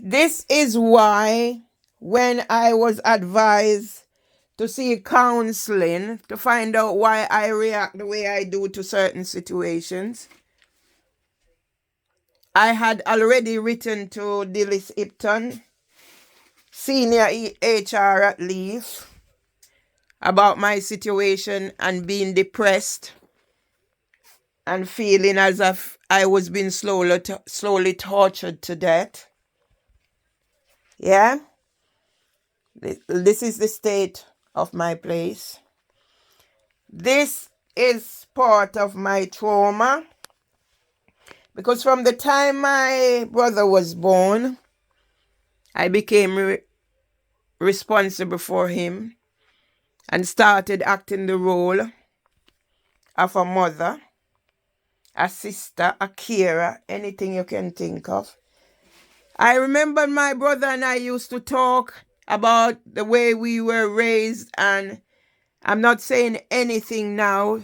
This is why when I was advised to seek counseling to find out why I react the way I do to certain situations, I had already written to Dillis Ipton, senior HR at Leaf, about my situation and being depressed and feeling as if I was being slowly tortured to death. Yeah? This is the state of my place. This is part of my trauma because from the time my brother was born, I became responsible for him and started acting the role of a mother, a sister, a carer, anything you can think of. I remember my brother and I used to talk about the way we were raised, and I'm not saying anything now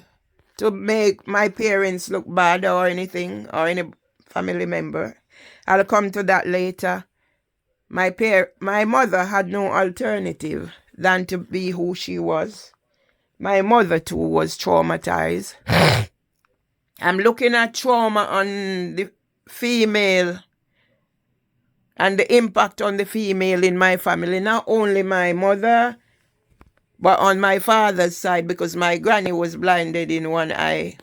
to make my parents look bad or anything, or any family member. I'll come to that later. My mother had no alternative than to be who she was. My mother too was traumatized. I'm looking at trauma on the female and the impact on the female in my family. Not only my mother, but on my father's side, because my granny was blinded in one eye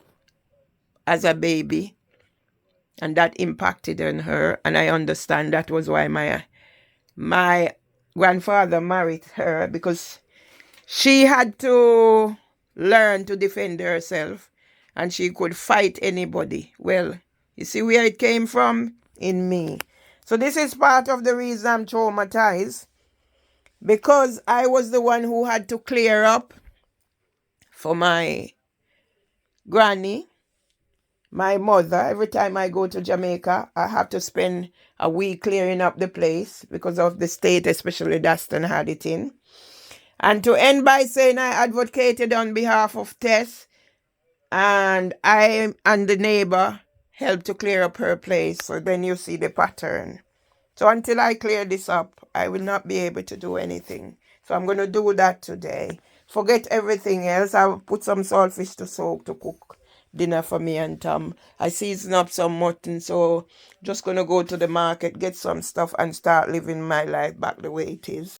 as a baby. And that impacted on her. And I understand that was why my grandfather married her, because she had to learn to defend herself and she could fight anybody. Well, you see where it came from? In me. So this is part of the reason I'm traumatized, because I was the one who had to clear up for my granny, my mother. Every time I go to Jamaica, I have to spend a week clearing up the place because of the state, especially Daston had it in. And to end by saying I advocated on behalf of Tess, and I and the neighbor helped to clear up her place. So then you see the pattern. So until I clear this up, I will not be able to do anything. So I'm going to do that today. Forget everything else. I'll put some saltfish to soak to cook dinner for me and Tom. I season up some mutton, so just going to go to the market, get some stuff and start living my life back the way it is.